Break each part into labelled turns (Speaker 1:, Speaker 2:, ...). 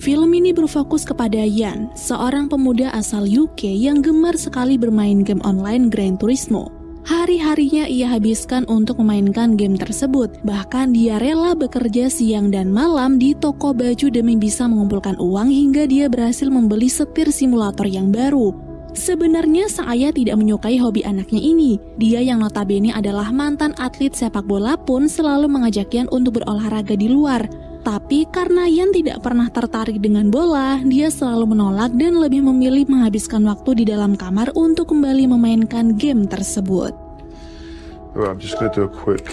Speaker 1: Film ini berfokus kepada Yan, seorang pemuda asal UK yang gemar sekali bermain game online Gran Turismo. Hari-harinya ia habiskan untuk memainkan game tersebut, bahkan dia rela bekerja siang dan malam di toko baju demi bisa mengumpulkan uang hingga dia berhasil membeli setir simulator yang baru. Sebenarnya sang ayah tidak menyukai hobi anaknya ini. Dia yang notabene adalah mantan atlet sepak bola pun selalu mengajak Yan untuk berolahraga di luar. Tapi karena Yan tidak pernah tertarik dengan bola, dia selalu menolak dan lebih memilih menghabiskan waktu di dalam kamar untuk kembali memainkan game tersebut.
Speaker 2: I'm just gonna do a quick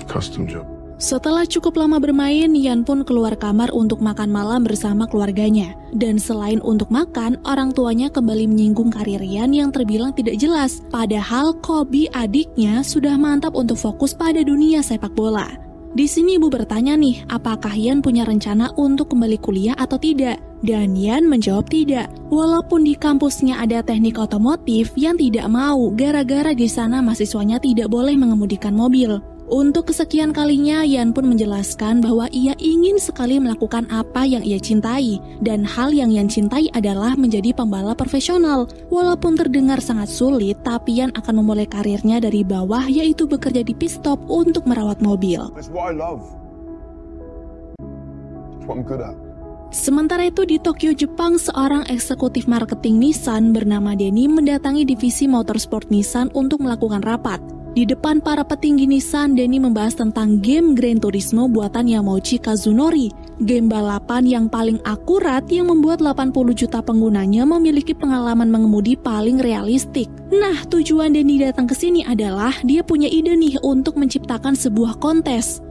Speaker 2: custom job.
Speaker 1: Setelah cukup lama bermain, Yan pun keluar kamar untuk makan malam bersama keluarganya. Dan selain untuk makan, orang tuanya kembali menyinggung karir Yan yang terbilang tidak jelas. Padahal Kobe adiknya sudah mantap untuk fokus pada dunia sepak bola. Di sini ibu bertanya nih, apakah Yan punya rencana untuk kembali kuliah atau tidak? Dan Yan menjawab tidak. Walaupun di kampusnya ada teknik otomotif, Yan tidak mau gara-gara di sana mahasiswanya tidak boleh mengemudikan mobil. Untuk kesekian kalinya, Yan pun menjelaskan bahwa ia ingin sekali melakukan apa yang ia cintai. Dan hal yang Yan cintai adalah menjadi pembalap profesional. Walaupun terdengar sangat sulit, tapi Yan akan memulai karirnya dari bawah, yaitu bekerja di pit stop untuk merawat mobil.
Speaker 2: It's what I love. It's what I'm good at.
Speaker 1: Sementara itu di Tokyo, Jepang, seorang eksekutif marketing Nissan bernama Denny mendatangi divisi motorsport Nissan untuk melakukan rapat. Di depan para petinggi Nissan, Denny membahas tentang game Gran Turismo buatan Yamauchi Kazunori, game balapan yang paling akurat yang membuat 80 juta penggunanya memiliki pengalaman mengemudi paling realistik. Nah, tujuan Denny datang ke sini adalah dia punya ide nih untuk menciptakan sebuah kontes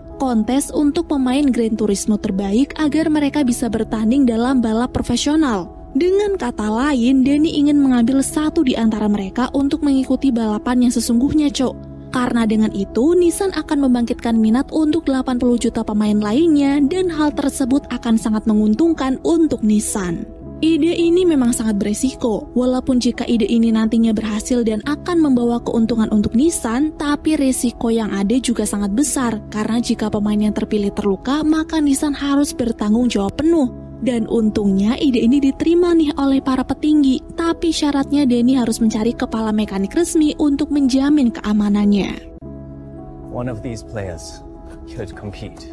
Speaker 1: untuk pemain Gran Turismo terbaik agar mereka bisa bertanding dalam balap profesional. Dengan kata lain, Denny ingin mengambil satu di antara mereka untuk mengikuti balapan yang sesungguhnya, Cok. Karena dengan itu, Nissan akan membangkitkan minat untuk 80 juta pemain lainnya dan hal tersebut akan sangat menguntungkan untuk Nissan. Ide ini memang sangat beresiko, walaupun jika ide ini nantinya berhasil dan akan membawa keuntungan untuk Nissan, tapi resiko yang ada juga sangat besar, karena jika pemain yang terpilih terluka, maka Nissan harus bertanggung jawab penuh. Dan untungnya ide ini diterima nih oleh para petinggi, tapi syaratnya Denny harus mencari kepala mekanik resmi untuk menjamin keamanannya.
Speaker 3: One of these players could compete.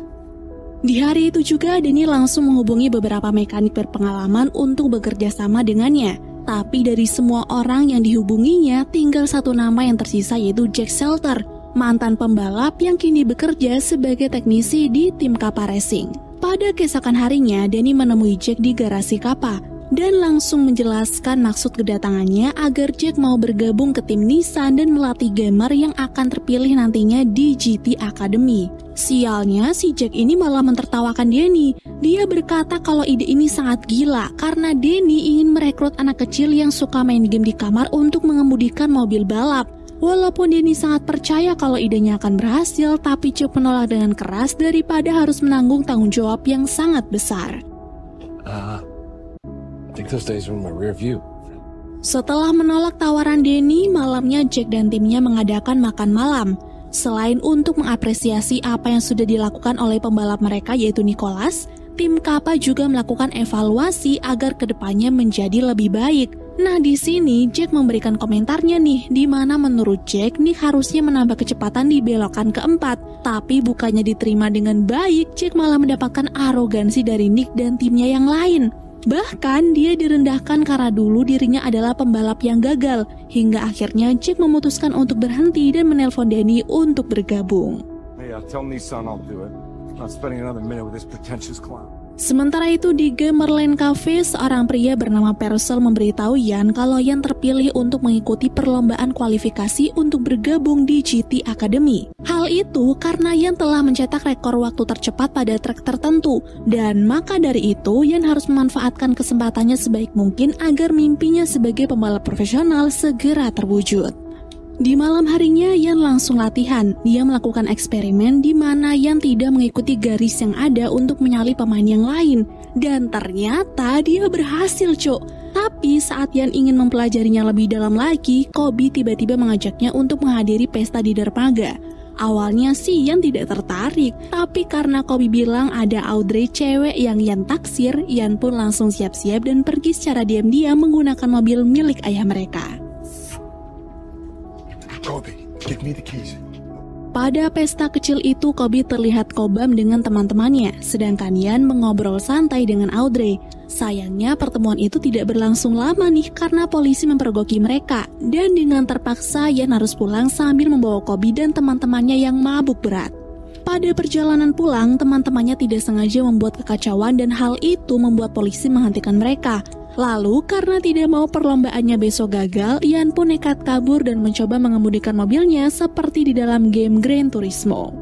Speaker 1: Di hari itu juga Denny langsung menghubungi beberapa mekanik berpengalaman untuk bekerja sama dengannya. Tapi dari semua orang yang dihubunginya, tinggal satu nama yang tersisa, yaitu Jack Shelter, mantan pembalap yang kini bekerja sebagai teknisi di tim Kappa Racing. Pada keesokan harinya, Denny menemui Jack di garasi Kappa dan langsung menjelaskan maksud kedatangannya agar Jack mau bergabung ke tim Nissan dan melatih gamer yang akan terpilih nantinya di GT Academy. Sialnya, si Jack ini malah mentertawakan Denny. Dia berkata kalau ide ini sangat gila karena Denny ingin merekrut anak kecil yang suka main game di kamar untuk mengemudikan mobil balap. Walaupun Denny sangat percaya kalau idenya akan berhasil, tapi Jack menolak dengan keras daripada harus menanggung tanggung jawab yang sangat besar.
Speaker 2: I think those days are in my rear view.
Speaker 1: Setelah menolak tawaran Denny, malamnya Jack dan timnya mengadakan makan malam. Selain untuk mengapresiasi apa yang sudah dilakukan oleh pembalap mereka yaitu Nicholas, tim Kappa juga melakukan evaluasi agar kedepannya menjadi lebih baik. Nah, di sini Jack memberikan komentarnya nih, di mana menurut Jack nih harusnya menambah kecepatan di belokan keempat. Tapi bukannya diterima dengan baik, Jack malah mendapatkan arogansi dari Nick dan timnya yang lain. Bahkan dia direndahkan karena dulu dirinya adalah pembalap yang gagal. Hingga akhirnya Jack memutuskan untuk berhenti dan menelpon Denny untuk bergabung.
Speaker 2: Hey, tell Nissan I'll do it. I'm not spending another minute with this pretentious clown.
Speaker 1: Sementara itu di Gamerland Cafe, seorang pria bernama Percel memberitahu Yan kalau Yan terpilih untuk mengikuti perlombaan kualifikasi untuk bergabung di GT Academy. Hal itu karena Yan telah mencetak rekor waktu tercepat pada trek tertentu, dan maka dari itu Yan harus memanfaatkan kesempatannya sebaik mungkin agar mimpinya sebagai pembalap profesional segera terwujud. Di malam harinya, Yan langsung latihan. Dia melakukan eksperimen di mana Yan tidak mengikuti garis yang ada untuk menyalip pemain yang lain. Dan ternyata dia berhasil, Cok. Tapi saat Yan ingin mempelajarinya lebih dalam lagi, Kobe tiba-tiba mengajaknya untuk menghadiri pesta di dermaga. Awalnya sih Ian tidak tertarik, tapi karena Kobe bilang ada Audrey cewek yang Ian taksir, Ian pun langsung siap-siap dan pergi secara diam-diam menggunakan mobil milik ayah mereka.
Speaker 2: Kobe, give me the keys.
Speaker 1: Pada pesta kecil itu, Kobe terlihat kobam dengan teman-temannya, sedangkan Ian mengobrol santai dengan Audrey. Sayangnya pertemuan itu tidak berlangsung lama nih karena polisi mempergoki mereka, dan dengan terpaksa Ian harus pulang sambil membawa Kobe dan teman-temannya yang mabuk berat. Pada perjalanan pulang, teman-temannya tidak sengaja membuat kekacauan dan hal itu membuat polisi menghentikan mereka. Lalu karena tidak mau perlombaannya besok gagal, Ian pun nekat kabur dan mencoba mengemudikan mobilnya seperti di dalam game Gran Turismo.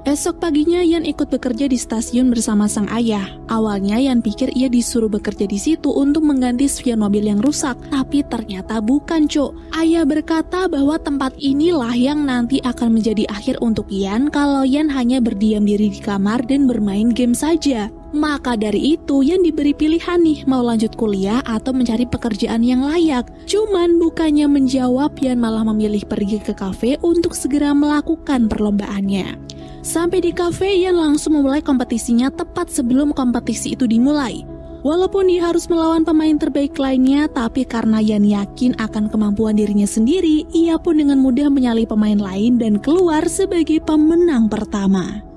Speaker 1: Esok paginya Ian ikut bekerja di stasiun bersama sang ayah. Awalnya Ian pikir ia disuruh bekerja di situ untuk mengganti spion mobil yang rusak, tapi ternyata bukan, Cuk. Ayah berkata bahwa tempat inilah yang nanti akan menjadi akhir untuk Ian kalau Ian hanya berdiam diri di kamar dan bermain game saja. Maka dari itu Ian diberi pilihan nih, mau lanjut kuliah atau mencari pekerjaan yang layak. Cuman bukannya menjawab, Ian malah memilih pergi ke kafe untuk segera melakukan perlombaannya. Sampai di kafe, Ian langsung memulai kompetisinya tepat sebelum kompetisi itu dimulai. Walaupun dia harus melawan pemain terbaik lainnya, tapi karena Ian yakin akan kemampuan dirinya sendiri, ia pun dengan mudah menyalip pemain lain dan keluar sebagai pemenang pertama.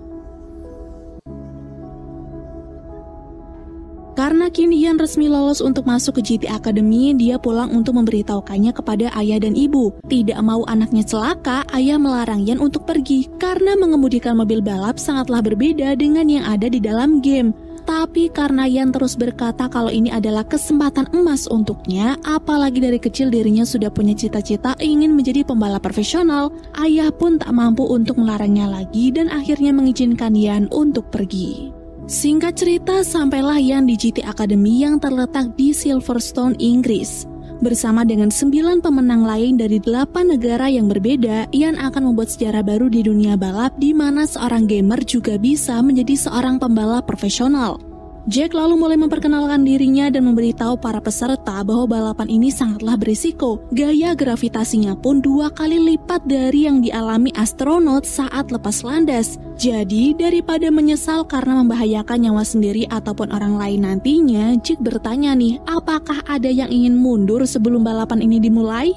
Speaker 1: Karena kini Ian resmi lolos untuk masuk ke GT Academy, dia pulang untuk memberitahukannya kepada ayah dan ibu. Tidak mau anaknya celaka, ayah melarang Ian untuk pergi karena mengemudikan mobil balap sangatlah berbeda dengan yang ada di dalam game. Tapi karena Ian terus berkata kalau ini adalah kesempatan emas untuknya, apalagi dari kecil dirinya sudah punya cita-cita ingin menjadi pembalap profesional, ayah pun tak mampu untuk melarangnya lagi dan akhirnya mengizinkan Ian untuk pergi. Singkat cerita, sampailah Ian di GT Academy yang terletak di Silverstone, Inggris. Bersama dengan 9 pemenang lain dari 8 negara yang berbeda, Ian akan membuat sejarah baru di dunia balap di mana seorang gamer juga bisa menjadi seorang pembalap profesional. Jack lalu mulai memperkenalkan dirinya dan memberitahu para peserta bahwa balapan ini sangatlah berisiko. Gaya gravitasinya pun 2 kali lipat dari yang dialami astronot saat lepas landas. Jadi, daripada menyesal karena membahayakan nyawa sendiri ataupun orang lain nantinya, Jack bertanya nih, apakah ada yang ingin mundur sebelum balapan ini dimulai?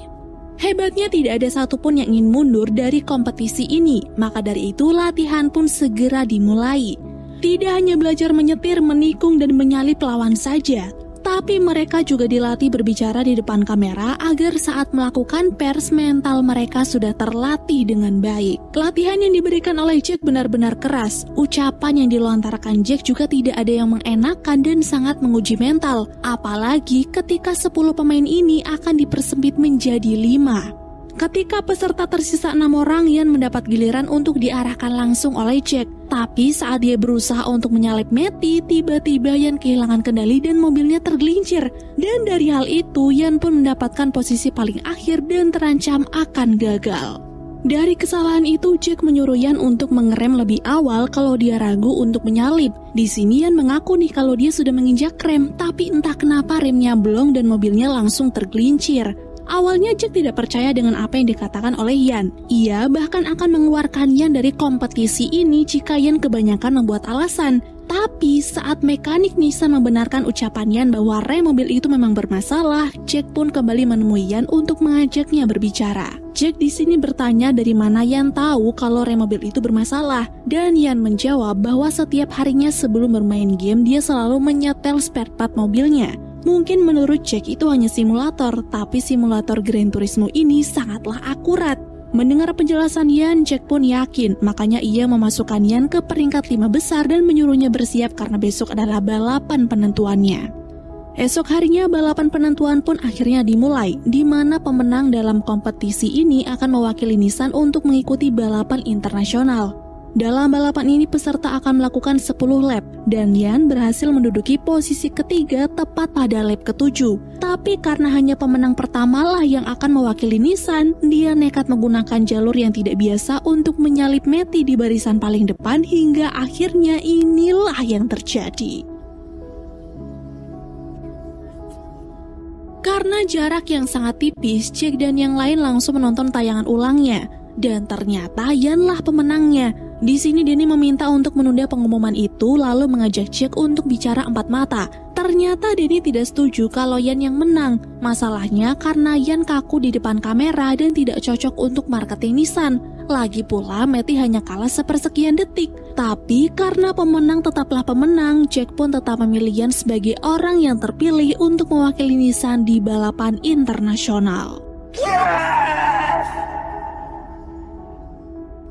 Speaker 1: Hebatnya tidak ada satupun yang ingin mundur dari kompetisi ini, maka dari itu latihan pun segera dimulai. Tidak hanya belajar menyetir, menikung, dan menyalip lawan saja, tapi mereka juga dilatih berbicara di depan kamera agar saat melakukan pers mental mereka sudah terlatih dengan baik. Latihan yang diberikan oleh Jack benar-benar keras. Ucapan yang dilontarkan Jack juga tidak ada yang mengenakan dan sangat menguji mental. Apalagi ketika 10 pemain ini akan dipersempit menjadi 5. Ketika peserta tersisa 6 orang, Ian mendapat giliran untuk diarahkan langsung oleh Jack. Tapi saat dia berusaha untuk menyalip Matty, tiba-tiba Ian kehilangan kendali dan mobilnya tergelincir. Dan dari hal itu, Ian pun mendapatkan posisi paling akhir dan terancam akan gagal. Dari kesalahan itu, Jack menyuruh Ian untuk mengerem lebih awal kalau dia ragu untuk menyalip. Di sini Ian mengaku nih kalau dia sudah menginjak rem, tapi entah kenapa remnya blong dan mobilnya langsung tergelincir. Awalnya Jack tidak percaya dengan apa yang dikatakan oleh Ian. Ia bahkan akan mengeluarkan Ian dari kompetisi ini jika Ian kebanyakan membuat alasan. Tapi saat mekanik Nissan membenarkan ucapan Ian bahwa rem mobil itu memang bermasalah, Jack pun kembali menemui Ian untuk mengajaknya berbicara. Jack di sini bertanya dari mana Ian tahu kalau rem mobil itu bermasalah, dan Ian menjawab bahwa setiap harinya sebelum bermain game dia selalu menyetel spare part mobilnya. Mungkin menurut Jack itu hanya simulator, tapi simulator Gran Turismo ini sangatlah akurat. Mendengar penjelasan Ian, Jack pun yakin, makanya ia memasukkan Ian ke peringkat 5 besar dan menyuruhnya bersiap karena besok adalah balapan penentuannya. Esok harinya balapan penentuan pun akhirnya dimulai, di mana pemenang dalam kompetisi ini akan mewakili Nissan untuk mengikuti balapan internasional. Dalam balapan ini peserta akan melakukan 10 lap dan Ian berhasil menduduki posisi ketiga tepat pada lap ke-7. Tapi karena hanya pemenang pertamalah yang akan mewakili Nissan, dia nekat menggunakan jalur yang tidak biasa untuk menyalip Matty di barisan paling depan hingga akhirnya inilah yang terjadi. Karena jarak yang sangat tipis, Jack dan yang lain langsung menonton tayangan ulangnya. Dan ternyata Yan-lah pemenangnya. Di sini Danny meminta untuk menunda pengumuman itu lalu mengajak Jack untuk bicara empat mata. Ternyata Danny tidak setuju kalau Yan yang menang. Masalahnya karena Yan kaku di depan kamera dan tidak cocok untuk marketing Nissan. Lagi pula Matty hanya kalah sepersekian detik. Tapi karena pemenang tetaplah pemenang, Jack pun tetap memilih Yan sebagai orang yang terpilih untuk mewakili Nissan di balapan internasional.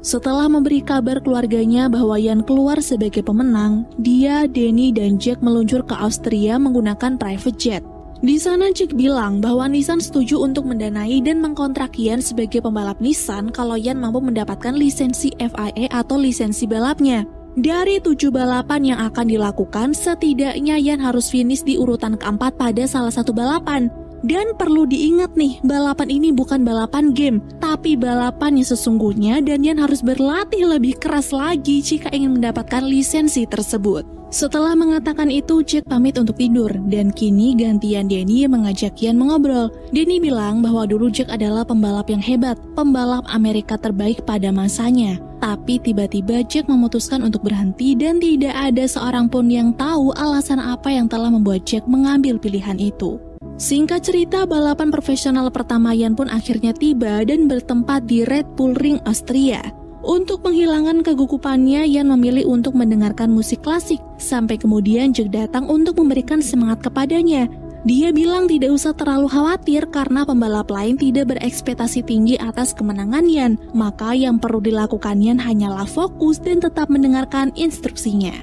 Speaker 1: Setelah memberi kabar keluarganya bahwa Yan keluar sebagai pemenang, dia, Danny, dan Jack meluncur ke Austria menggunakan private jet. Di sana Jack bilang bahwa Nissan setuju untuk mendanai dan mengkontrak Yan sebagai pembalap Nissan kalau Yan mampu mendapatkan lisensi FIA atau lisensi balapnya. Dari 7 balapan yang akan dilakukan, setidaknya Yan harus finish di urutan keempat pada salah satu balapan. Dan perlu diingat nih, balapan ini bukan balapan game, tapi balapan yang sesungguhnya dan Yan harus berlatih lebih keras lagi jika ingin mendapatkan lisensi tersebut. Setelah mengatakan itu, Jack pamit untuk tidur, dan kini gantian Danny mengajak Yan mengobrol. Danny bilang bahwa dulu Jack adalah pembalap yang hebat, pembalap Amerika terbaik pada masanya. Tapi tiba-tiba Jack memutuskan untuk berhenti dan tidak ada seorang pun yang tahu alasan apa yang telah membuat Jack mengambil pilihan itu. Singkat cerita, balapan profesional pertama Yan pun akhirnya tiba dan bertempat di Red Bull Ring, Austria. Untuk menghilangkan kegugupannya, Yan memilih untuk mendengarkan musik klasik, sampai kemudian Jack datang untuk memberikan semangat kepadanya. Dia bilang tidak usah terlalu khawatir karena pembalap lain tidak berekspektasi tinggi atas kemenangan Yan, maka yang perlu dilakukan Yan hanyalah fokus dan tetap mendengarkan instruksinya.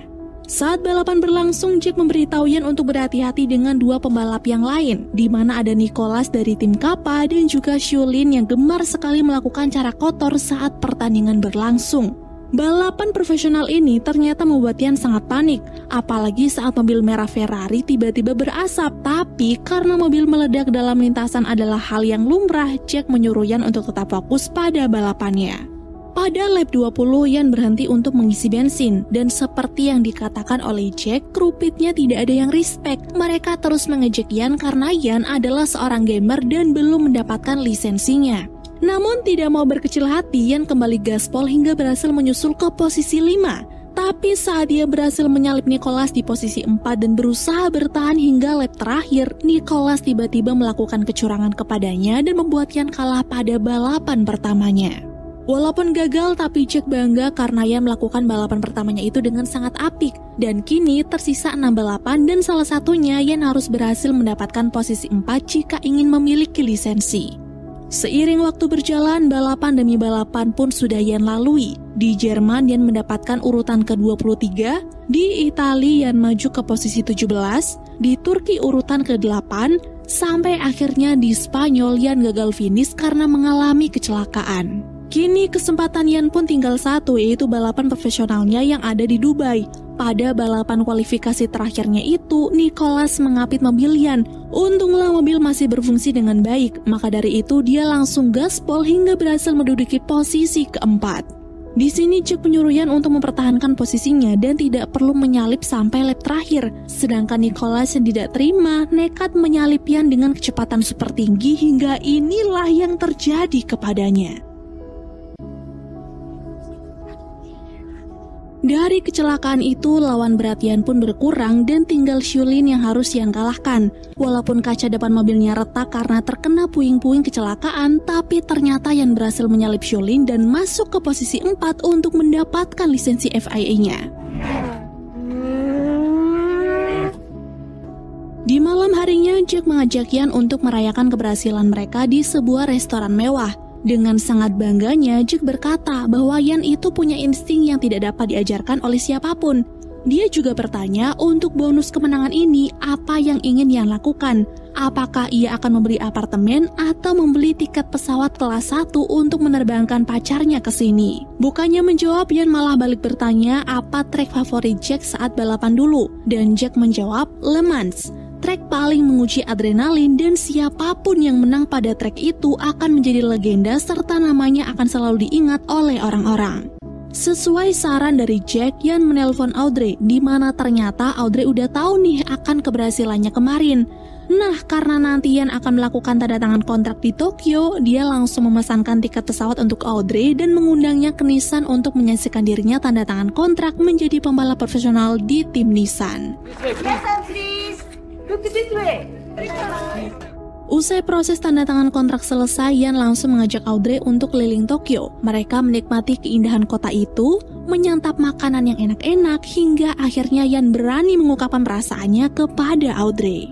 Speaker 1: Saat balapan berlangsung, Jack memberitahu Yan untuk berhati-hati dengan 2 pembalap yang lain, di mana ada Nicholas dari tim Kappa dan juga Shulin yang gemar sekali melakukan cara kotor saat pertandingan berlangsung. Balapan profesional ini ternyata membuat Yan sangat panik, apalagi saat mobil merah Ferrari tiba-tiba berasap. Tapi karena mobil meledak dalam lintasan adalah hal yang lumrah, Jack menyuruh Yan untuk tetap fokus pada balapannya. Pada lap 20, Yan berhenti untuk mengisi bensin, dan seperti yang dikatakan oleh Jack, kru pitnya tidak ada yang respect. Mereka terus mengejek Yan karena Yan adalah seorang gamer dan belum mendapatkan lisensinya. Namun tidak mau berkecil hati, Yan kembali gaspol hingga berhasil menyusul ke posisi 5. Tapi saat dia berhasil menyalip Nicholas di posisi 4 dan berusaha bertahan hingga lap terakhir, Nicholas tiba-tiba melakukan kecurangan kepadanya dan membuat Yan kalah pada balapan pertamanya. Walaupun gagal, tapi Jack bangga karena Yan melakukan balapan pertamanya itu dengan sangat apik. Dan kini tersisa 6 balapan dan salah satunya Yan harus berhasil mendapatkan posisi 4 jika ingin memiliki lisensi. Seiring waktu berjalan, balapan demi balapan pun sudah Yan lalui. Di Jerman Yan mendapatkan urutan ke-23, di Italia Yan maju ke posisi 17, di Turki urutan ke-8, sampai akhirnya di Spanyol Yan gagal finish karena mengalami kecelakaan. Kini kesempatan Yan pun tinggal satu, yaitu balapan profesionalnya yang ada di Dubai. Pada balapan kualifikasi terakhirnya itu, Nicholas mengapit mobil Yan. Untunglah mobil masih berfungsi dengan baik, maka dari itu dia langsung gaspol hingga berhasil menduduki posisi keempat. Di sini Jack menyuruh Yan untuk mempertahankan posisinya dan tidak perlu menyalip sampai lap terakhir. Sedangkan Nicholas yang tidak terima, nekat menyalip Yan dengan kecepatan super tinggi hingga inilah yang terjadi kepadanya. Dari kecelakaan itu, lawan berat Yan pun berkurang dan tinggal Shulin yang harus Yan kalahkan. Walaupun kaca depan mobilnya retak karena terkena puing-puing kecelakaan, tapi ternyata Yan berhasil menyalip Shulin dan masuk ke posisi 4 untuk mendapatkan lisensi FIA-nya. Di malam harinya, Jack mengajak Yan untuk merayakan keberhasilan mereka di sebuah restoran mewah. Dengan sangat bangganya, Jack berkata bahwa Yan itu punya insting yang tidak dapat diajarkan oleh siapapun. Dia juga bertanya untuk bonus kemenangan ini apa yang ingin Yan lakukan. Apakah ia akan membeli apartemen atau membeli tiket pesawat kelas 1 untuk menerbangkan pacarnya ke sini. Bukannya menjawab, Yan malah balik bertanya apa trek favorit Jack saat balapan dulu. Dan Jack menjawab, Le Mans. Trek paling menguji adrenalin dan siapapun yang menang pada trek itu akan menjadi legenda serta namanya akan selalu diingat oleh orang-orang. Sesuai saran dari Jack, Yan menelpon Audrey, di mana ternyata Audrey udah tahu nih akan keberhasilannya kemarin. Nah, karena nanti Yan akan melakukan tanda tangan kontrak di Tokyo, dia langsung memesankan tiket pesawat untuk Audrey dan mengundangnya ke Nissan untuk menyaksikan dirinya tanda tangan kontrak menjadi pembalap profesional di tim Nissan. Usai proses tanda tangan kontrak selesai, Yan langsung mengajak Audrey untuk keliling Tokyo. Mereka menikmati keindahan kota itu, menyantap makanan yang enak-enak, hingga akhirnya Yan berani mengungkapkan perasaannya kepada Audrey.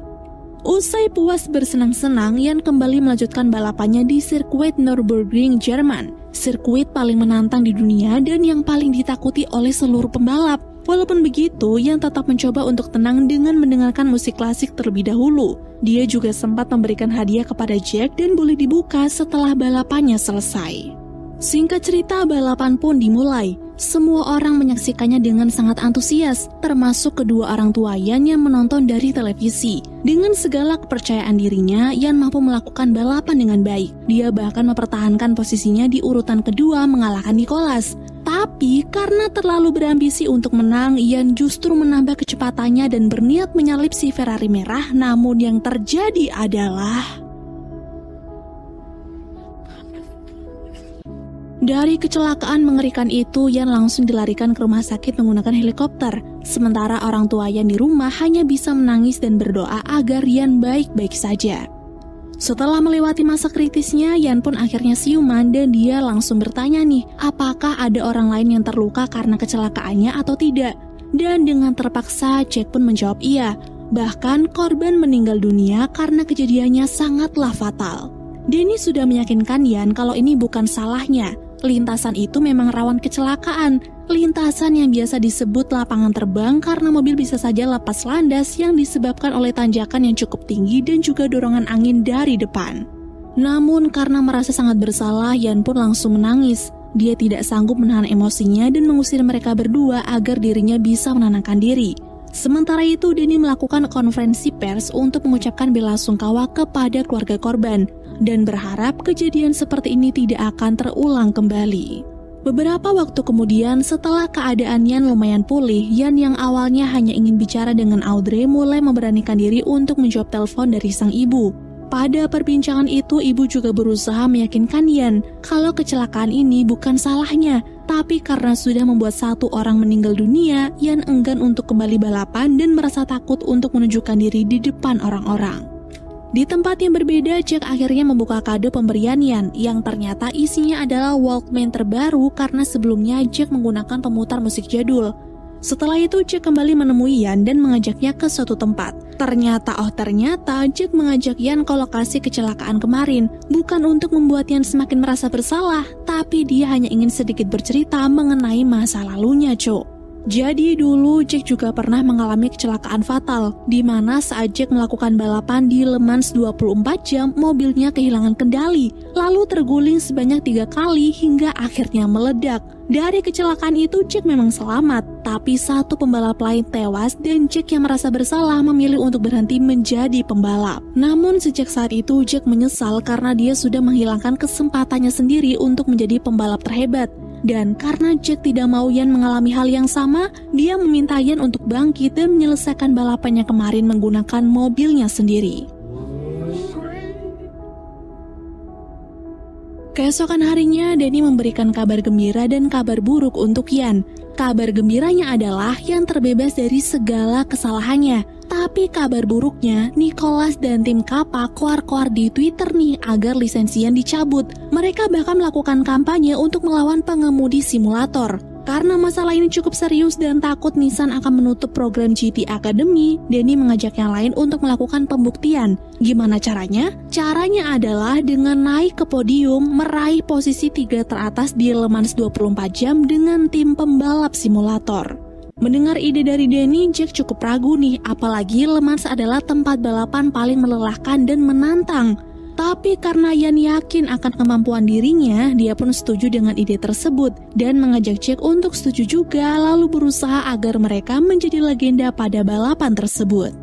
Speaker 1: Usai puas bersenang-senang, Yan kembali melanjutkan balapannya di sirkuit Nürburgring, Jerman. Sirkuit paling menantang di dunia dan yang paling ditakuti oleh seluruh pembalap. Walaupun begitu, Yan tetap mencoba untuk tenang dengan mendengarkan musik klasik terlebih dahulu. Dia juga sempat memberikan hadiah kepada Jack dan boleh dibuka setelah balapannya selesai. Singkat cerita, balapan pun dimulai. Semua orang menyaksikannya dengan sangat antusias, termasuk kedua orang tua Yan yang menonton dari televisi. Dengan segala kepercayaan dirinya, Yan mampu melakukan balapan dengan baik. Dia bahkan mempertahankan posisinya di urutan kedua mengalahkan Nicholas. Tapi karena terlalu berambisi untuk menang, Yan justru menambah kecepatannya dan berniat menyalip si Ferrari merah. Namun yang terjadi adalah dari kecelakaan mengerikan itu, Yan langsung dilarikan ke rumah sakit menggunakan helikopter. Sementara orang tua Yan di rumah hanya bisa menangis dan berdoa agar Yan baik-baik saja. Setelah melewati masa kritisnya, Yan pun akhirnya siuman dan dia langsung bertanya nih, apakah ada orang lain yang terluka karena kecelakaannya atau tidak? Dan dengan terpaksa, Jack pun menjawab iya. Bahkan korban meninggal dunia karena kejadiannya sangatlah fatal. Denny sudah meyakinkan Yan kalau ini bukan salahnya. Lintasan itu memang rawan kecelakaan. Lintasan yang biasa disebut lapangan terbang karena mobil bisa saja lepas landas yang disebabkan oleh tanjakan yang cukup tinggi dan juga dorongan angin dari depan. Namun karena merasa sangat bersalah, Yan pun langsung menangis. Dia tidak sanggup menahan emosinya dan mengusir mereka berdua agar dirinya bisa menenangkan diri. Sementara itu, Denny melakukan konferensi pers untuk mengucapkan belasungkawa kepada keluarga korban dan berharap kejadian seperti ini tidak akan terulang kembali. Beberapa waktu kemudian, setelah keadaan Yan lumayan pulih, Yan yang awalnya hanya ingin bicara dengan Audrey mulai memberanikan diri untuk menjawab telepon dari sang ibu. Pada perbincangan itu, ibu juga berusaha meyakinkan Yan kalau kecelakaan ini bukan salahnya, tapi karena sudah membuat satu orang meninggal dunia, Yan enggan untuk kembali balapan dan merasa takut untuk menunjukkan diri di depan orang-orang. Di tempat yang berbeda, Jack akhirnya membuka kado pemberian Yan yang ternyata isinya adalah Walkman terbaru karena sebelumnya Jack menggunakan pemutar musik jadul. Setelah itu, Jack kembali menemui Yan dan mengajaknya ke suatu tempat. Ternyata Jack mengajak Yan ke lokasi kecelakaan kemarin, bukan untuk membuat Yan semakin merasa bersalah, tapi dia hanya ingin sedikit bercerita mengenai masa lalunya, Cok. Jadi dulu Jack juga pernah mengalami kecelakaan fatal, di mana saat Jack melakukan balapan di Le Mans 24 jam, mobilnya kehilangan kendali, lalu terguling sebanyak 3 kali hingga akhirnya meledak. Dari kecelakaan itu Jack memang selamat, tapi satu pembalap lain tewas dan Jack yang merasa bersalah memilih untuk berhenti menjadi pembalap. Namun sejak saat itu Jack menyesal karena dia sudah menghilangkan kesempatannya sendiri untuk menjadi pembalap terhebat. Dan karena Jack tidak mau Yan mengalami hal yang sama, dia meminta Yan untuk bangkit dan menyelesaikan balapannya kemarin menggunakan mobilnya sendiri. Keesokan harinya, Denny memberikan kabar gembira dan kabar buruk untuk Yan. Kabar gembiranya adalah Yan terbebas dari segala kesalahannya. Tapi kabar buruknya, Nicholas dan tim Kappa keluar-keluar di Twitter nih agar lisensi Yan dicabut. Mereka bahkan melakukan kampanye untuk melawan pengemudi simulator. Karena masalah ini cukup serius dan takut Nissan akan menutup program GT Academy, Denny mengajak yang lain untuk melakukan pembuktian. Gimana caranya? Caranya adalah dengan naik ke podium, meraih posisi 3 teratas di Le Mans 24 jam dengan tim pembalap simulator. Mendengar ide dari Denny, Jack cukup ragu nih, apalagi Le Mans adalah tempat balapan paling melelahkan dan menantang. Tapi karena Yan yakin akan kemampuan dirinya, dia pun setuju dengan ide tersebut dan mengajak Jack untuk setuju juga, lalu berusaha agar mereka menjadi legenda pada balapan tersebut.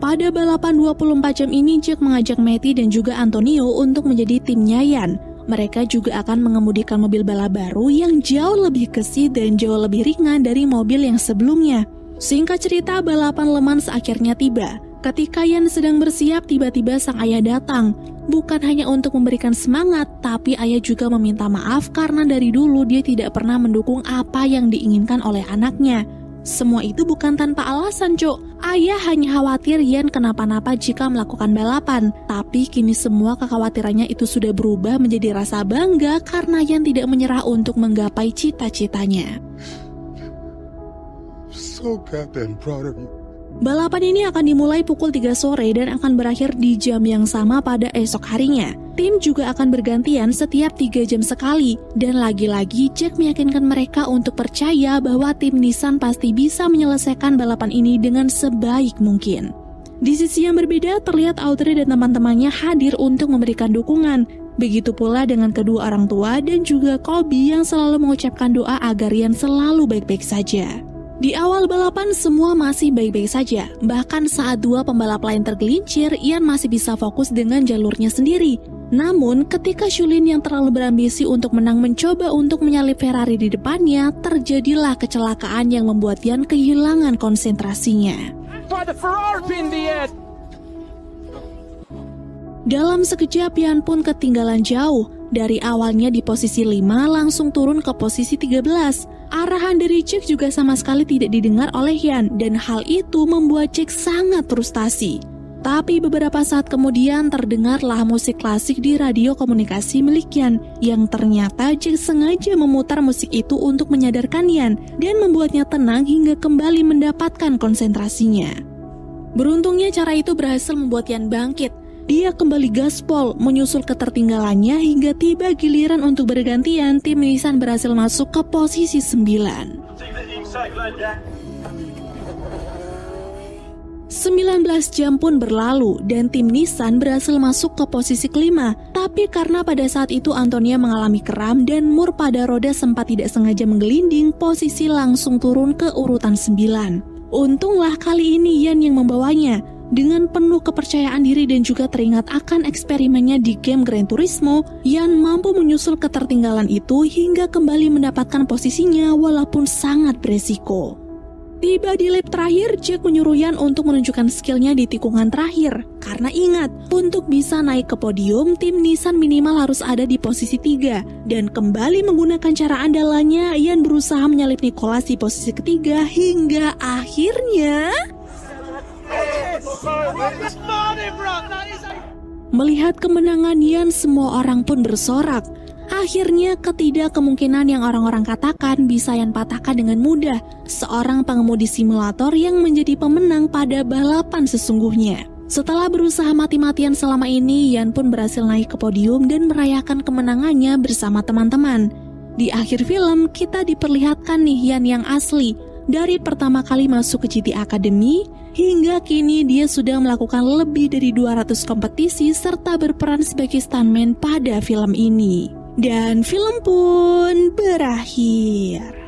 Speaker 1: Pada balapan 24 jam ini, Jack mengajak Matty dan juga Antonio untuk menjadi timnya Yan. Mereka juga akan mengemudikan mobil balap baru yang jauh lebih gesit dan jauh lebih ringan dari mobil yang sebelumnya. Singkat cerita, balapan Le Mans akhirnya tiba. Ketika Yan sedang bersiap, tiba-tiba sang ayah datang. Bukan hanya untuk memberikan semangat, tapi ayah juga meminta maaf karena dari dulu dia tidak pernah mendukung apa yang diinginkan oleh anaknya. Semua itu bukan tanpa alasan, Cuk. Ayah hanya khawatir Yan kenapa-napa jika melakukan balapan. Tapi kini semua kekhawatirannya itu sudah berubah menjadi rasa bangga karena Yan tidak menyerah untuk menggapai cita-citanya.
Speaker 2: So goddamn proud of you.
Speaker 1: Balapan ini akan dimulai pukul 3 sore dan akan berakhir di jam yang sama pada esok harinya. Tim juga akan bergantian setiap 3 jam sekali. Dan lagi-lagi Jack meyakinkan mereka untuk percaya bahwa tim Nissan pasti bisa menyelesaikan balapan ini dengan sebaik mungkin. Di sisi yang berbeda, terlihat Audrey dan teman-temannya hadir untuk memberikan dukungan. Begitu pula dengan kedua orang tua dan juga Colby yang selalu mengucapkan doa agar Yan selalu baik-baik saja. Di awal balapan semua masih baik-baik saja. Bahkan saat dua pembalap lain tergelincir, Yan masih bisa fokus dengan jalurnya sendiri. Namun ketika Shulin yang terlalu berambisi untuk menang mencoba untuk menyalip Ferrari di depannya, terjadilah kecelakaan yang membuat Yan kehilangan konsentrasinya. Dalam sekejap Yan pun ketinggalan jauh. Dari awalnya di posisi 5 langsung turun ke posisi 13. Arahan dari Jack juga sama sekali tidak didengar oleh Yan dan hal itu membuat Jack sangat frustasi. Tapi beberapa saat kemudian terdengarlah musik klasik di radio komunikasi milik Yan yang ternyata Jack sengaja memutar musik itu untuk menyadarkan Yan dan membuatnya tenang hingga kembali mendapatkan konsentrasinya. Beruntungnya cara itu berhasil membuat Yan bangkit. Dia kembali gaspol, menyusul ketertinggalannya hingga tiba giliran untuk bergantian, tim Nissan berhasil masuk ke posisi 9. 19 jam pun berlalu dan tim Nissan berhasil masuk ke posisi kelima. Tapi karena pada saat itu Antonia mengalami kram dan mur pada roda sempat tidak sengaja menggelinding, posisi langsung turun ke urutan 9. Untunglah kali ini Yan yang membawanya. Dengan penuh kepercayaan diri dan juga teringat akan eksperimennya di game Gran Turismo, Yan mampu menyusul ketertinggalan itu hingga kembali mendapatkan posisinya walaupun sangat beresiko. Tiba di lap terakhir, Jack menyuruh Yan untuk menunjukkan skillnya di tikungan terakhir. Karena ingat, untuk bisa naik ke podium, tim Nissan minimal harus ada di posisi 3. Dan kembali menggunakan cara andalannya, Yan berusaha menyalip Nicholas di posisi ketiga hingga akhirnya... Melihat kemenangan Yan, semua orang pun bersorak. Akhirnya ketidakkemungkinan yang orang-orang katakan bisa Yan patahkan dengan mudah. Seorang pengemudi simulator yang menjadi pemenang pada balapan sesungguhnya. Setelah berusaha mati-matian selama ini, Yan pun berhasil naik ke podium dan merayakan kemenangannya bersama teman-teman. Di akhir film, kita diperlihatkan nih Yan yang asli. Dari pertama kali masuk ke GT Academy, hingga kini dia sudah melakukan lebih dari 200 kompetisi serta berperan sebagai stuntman pada film ini. Dan film pun berakhir.